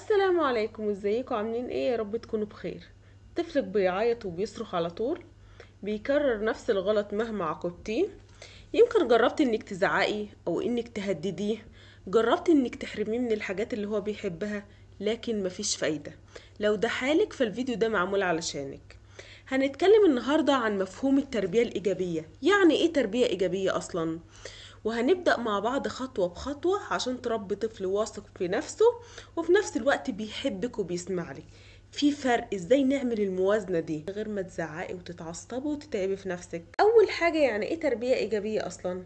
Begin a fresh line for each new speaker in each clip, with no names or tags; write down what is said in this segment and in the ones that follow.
السلام عليكم، ازيكم؟ عاملين ايه؟ يا رب تكونوا بخير. طفلك بيعيط وبيصرخ على طول، بيكرر نفس الغلط مهما عاقبتيه. يمكن جربت انك تزعقي او انك تهدديه، جربت انك تحرميه من الحاجات اللي هو بيحبها، لكن مفيش فايدة. لو ده حالك فالفيديو ده معمول علشانك. هنتكلم النهاردة عن مفهوم التربية الإيجابية. يعني ايه تربية إيجابية أصلا؟ وهنبدأ مع بعض خطوة بخطوة عشان تربي طفل واثق في نفسه وفي نفس الوقت بيحبك وبيسمع لك. في فرق، ازاي نعمل الموازنة دي من غير ما تزعقي وتتعصبي وتتعبي في نفسك؟ أول حاجة، يعني ايه تربية إيجابية أصلا؟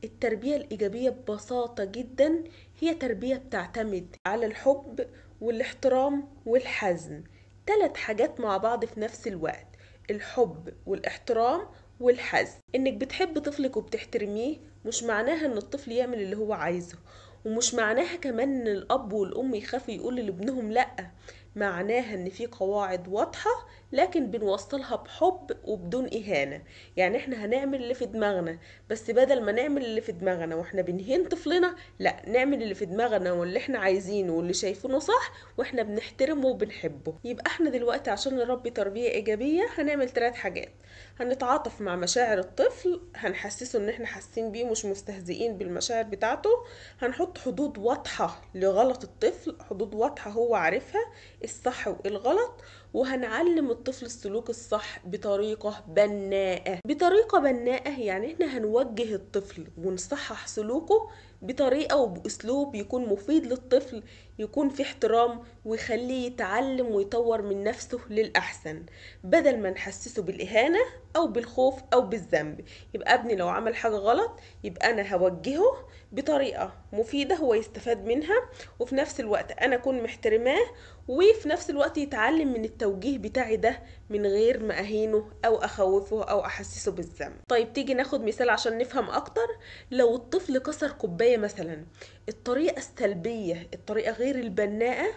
التربية الإيجابية ببساطة جدا هي تربية بتعتمد على الحب والاحترام والحزم. 3 حاجات مع بعض في نفس الوقت: الحب والاحترام والحزم. انك بتحب طفلك وبتحترميه مش معناها ان الطفل يعمل اللي هو عايزه، ومش معناها كمان ان الاب والام يخافوا يقولوا لابنهم لا. معناها ان في قواعد واضحة لكن بنوصلها بحب وبدون اهانة. يعني احنا هنعمل اللي في دماغنا، بس بدل ما نعمل اللي في دماغنا واحنا بنهين طفلنا، لا، نعمل اللي في دماغنا واللي احنا عايزينه واللي شايفينه صح واحنا بنحترمه وبنحبه. يبقى احنا دلوقتي عشان نربي تربية ايجابية هنعمل 3 حاجات: هنتعاطف مع مشاعر الطفل، هنحسسه ان احنا حاسين بيه مش مستهزئين بالمشاعر بتاعته، هنحط حدود واضحة لغلط الطفل، حدود واضحة هو عارفها الصح والغلط، وهنعلم الطفل السلوك الصح بطريقة بناءة. بطريقة بناءة يعني احنا هنوجه الطفل ونصحح سلوكه بطريقة وبأسلوب يكون مفيد للطفل، يكون في احترام ويخليه يتعلم ويطور من نفسه للأحسن، بدل ما نحسسه بالإهانة أو بالخوف أو بالذنب. يبقى ابني لو عمل حاجة غلط يبقى أنا هوجهه بطريقة مفيدة هو يستفاد منها، وفي نفس الوقت أنا أكون محترماه، وفي نفس الوقت يتعلم من التوجيه بتاعي ده من غير ما أهينه أو أخوفه أو أحسسه بالذنب. طيب تيجي ناخد مثال عشان نفهم أكتر. لو الطفل كسر كوباية مثلا، الطريقة السلبية، الطريقة غير البناءة: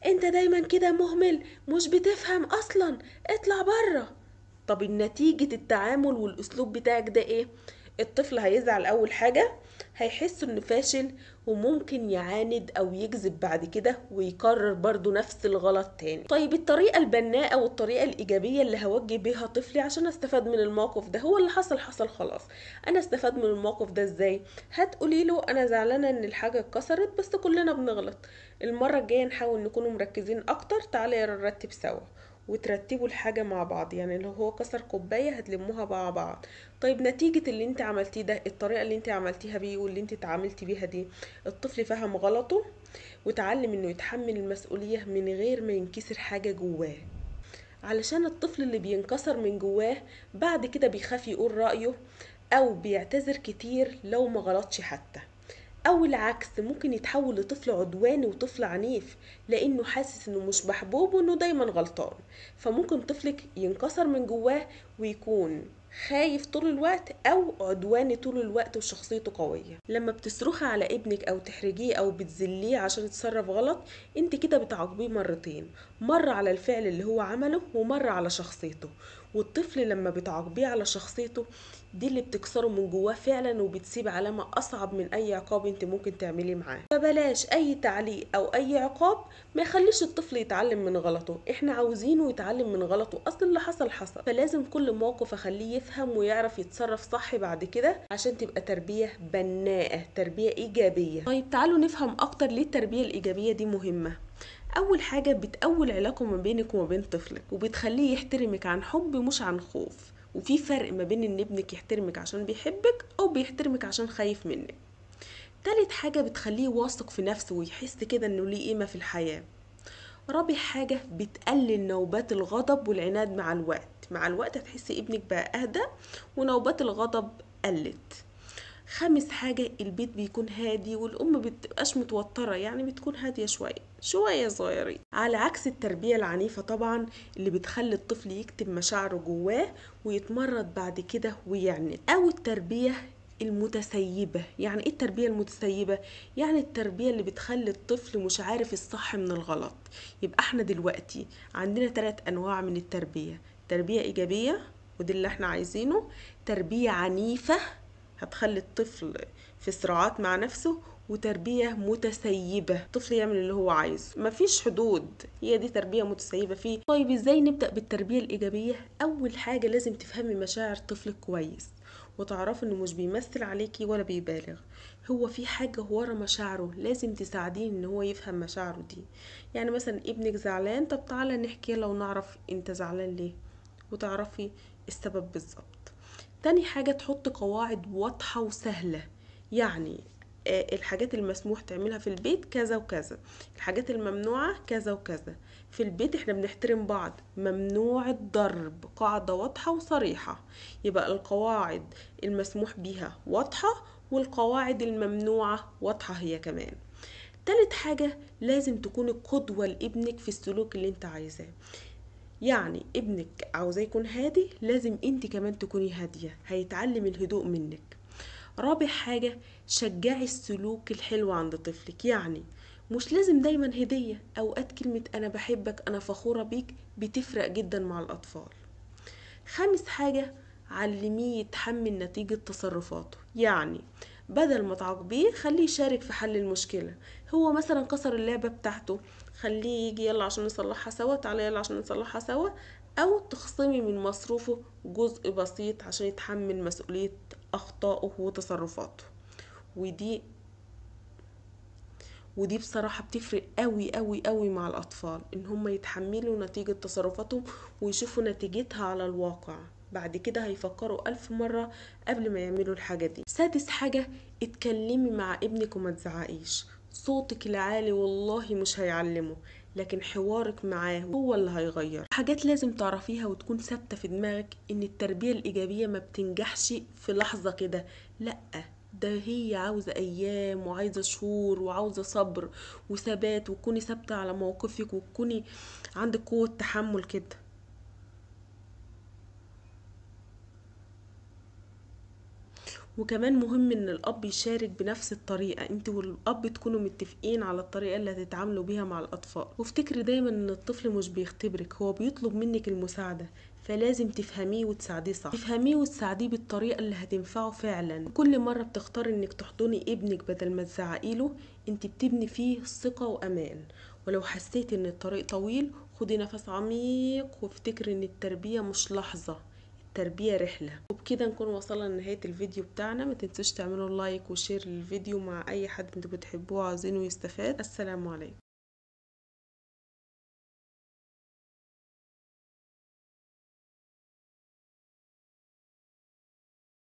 انت دايما كده مهمل، مش بتفهم اصلا، اطلع بره. طب النتيجة التعامل والاسلوب بتاعك ده ايه؟ الطفل هيزعل اول حاجة، هيحس انه فاشل، وممكن يعاند او يكذب بعد كده ويكرر برضو نفس الغلط تاني. طيب الطريقة البناءة والطريقة الايجابية اللي هوجه بيها طفلي عشان استفاد من الموقف ده، هو اللي حصل حصل خلاص، انا استفاد من الموقف ده ازاي؟ هتقولي له انا زعلانة ان الحاجة اتكسرت بس كلنا بنغلط، المرة الجاية نحاول نكون مركزين اكتر، تعالى نرتب سوا، وترتبوا الحاجة مع بعض. يعني لو هو كسر كوباية هتلموها مع بعض. طيب نتيجة اللي انت عملتيه ده، الطريقة اللي انت عملتيها بيه واللي انت اتعاملتي بيها دي، الطفل فهم غلطه وتعلم انه يتحمل المسؤولية من غير ما ينكسر حاجة جواه. علشان الطفل اللي بينكسر من جواه بعد كده بيخاف يقول رأيه او بيعتذر كتير لو ما غلطش حتى، او العكس ممكن يتحول لطفل عدواني وطفل عنيف لانه حاسس انه مش محبوب وانه دايما غلطان. فممكن طفلك ينكسر من جواه ويكون خايف طول الوقت او عدواني طول الوقت وشخصيته قوية. لما بتصرخي على ابنك او تحرجيه او بتذليه عشان يتصرف غلط، انت كده بتعاقبيه مرتين: مرة على الفعل اللي هو عمله ومرة على شخصيته. والطفل لما بتعاقبيه على شخصيته دي اللي بتكسره من جواه فعلا وبتسيب علامة أصعب من أي عقاب انت ممكن تعمليه معاه. فبلاش أي تعليق أو أي عقاب ما يخليش الطفل يتعلم من غلطه، احنا عاوزينه يتعلم من غلطه، أصل اللي حصل حصل. فلازم كل موقف أخليه يفهم ويعرف يتصرف صح بعد كده عشان تبقى تربية بناءة، تربية إيجابية. طيب تعالوا نفهم أكتر ليه التربية الإيجابية دي مهمة. اول حاجة بتقوي العلاقة ما بينك وما بين طفلك وبتخليه يحترمك عن حب مش عن خوف. وفي فرق ما بين ان ابنك يحترمك عشان بيحبك او بيحترمك عشان خايف منك. تالت حاجة بتخليه واثق في نفسه ويحس كده انه ليه قيمة في الحياة. رابع حاجة بتقلل نوبات الغضب والعناد مع الوقت. مع الوقت هتحسي ابنك بقى اهدى ونوبات الغضب قلت. خامس حاجة البيت بيكون هادي والأم بتبقاش متوترة، يعني بتكون هادية شوية شوية صغيرين، على عكس التربية العنيفة طبعا اللي بتخلي الطفل يكتب مشاعره جواه ويتمرد بعد كده ويعند. أو التربية المتسيبة. يعني ايه التربية المتسيبة؟ يعني التربية اللي بتخلي الطفل مش عارف الصح من الغلط. يبقى احنا دلوقتي عندنا 3 أنواع من التربية: تربية إيجابية ودي اللي احنا عايزينه، تربية عنيفة هتخلي الطفل في صراعات مع نفسه، وتربية متسيبة. الطفل يعمل اللي هو عايزه، مفيش حدود، هي دي تربية متسيبة فيه. طيب ازاي نبدأ بالتربية الإيجابية؟ أول حاجة لازم تفهمي مشاعر طفلك كويس، وتعرفي انه مش بيمثل عليكي ولا بيبالغ، هو في حاجة ورا مشاعره، لازم تساعديه ان هو يفهم مشاعره دي. يعني مثلا ابنك زعلان، طب تعالى نحكي له ونعرف انت زعلان ليه، وتعرفي السبب بالظبط. تاني حاجة تحط قواعد واضحة وسهلة، يعني الحاجات المسموح تعملها في البيت كذا وكذا، الحاجات الممنوعة كذا وكذا. في البيت احنا بنحترم بعض، ممنوع الضرب، قاعدة واضحة وصريحة. يبقى القواعد المسموح بيها واضحة، والقواعد الممنوعة واضحة هي كمان. تالت حاجة لازم تكون قدوة لابنك في السلوك اللي انت عايزاه. يعني ابنك عاوزاه يكون هادي، لازم انت كمان تكوني هادية، هيتعلم الهدوء منك. رابع حاجة شجعي السلوك الحلو عند طفلك، يعني مش لازم دايما هدية، اوقات كلمة انا بحبك، انا فخورة بيك بتفرق جدا مع الاطفال. خامس حاجة علميه يتحمل نتيجة تصرفاته، يعني بدل ما تعاقبيه خليه يشارك في حل المشكلة. هو مثلا كسر اللعبة بتاعته، خليه يجي يلا عشان نصلحها سوا، تعالى يلا عشان نصلحها سوا، او تخصمي من مصروفه جزء بسيط عشان يتحمل مسؤولية اخطائه وتصرفاته. ودي بصراحة بتفرق قوي قوي قوي مع الأطفال، إن هم يتحملوا نتيجة تصرفاتهم ويشوفوا نتيجتها على الواقع، بعد كده هيفكروا 1000 مرة قبل ما يعملوا الحاجة دي. سادس حاجة اتكلمي مع ابنك وما تزعقيش، صوتك العالي والله مش هيعلمه، لكن حوارك معاه هو اللي هيغير. حاجات لازم تعرفيها وتكون ثابتة في دماغك، ان التربية الإيجابية ما بتنجحش في لحظة كده، لأ، ده هي عاوزة أيام وعايزة شهور وعاوزة صبر وثبات، وتكوني ثابتة على موقفك وتكوني عندك قوة تحمل كده. وكمان مهم ان الاب يشارك بنفس الطريقة، انت والاب تكونوا متفقين على الطريقة اللي هتتعاملوا بيها مع الاطفال. وافتكري دايما ان الطفل مش بيختبرك، هو بيطلب منك المساعدة، فلازم تفهميه وتساعديه صح، تفهميه وتساعديه بالطريقة اللي هتنفعه فعلا. كل مرة بتختاري انك تحضني ابنك بدل ما تزعقيله، انت بتبني فيه ثقة وامان. ولو حسيتي ان الطريق طويل، خدي نفس عميق وافتكري ان التربية مش لحظة، التربية رحلة. وبكده نكون وصلنا لنهاية الفيديو بتاعنا، ما تنسوش تعملوا لايك وشير للفيديو مع اي حد انتوا بتحبوه عاوزينه يستفاد. السلام عليكم.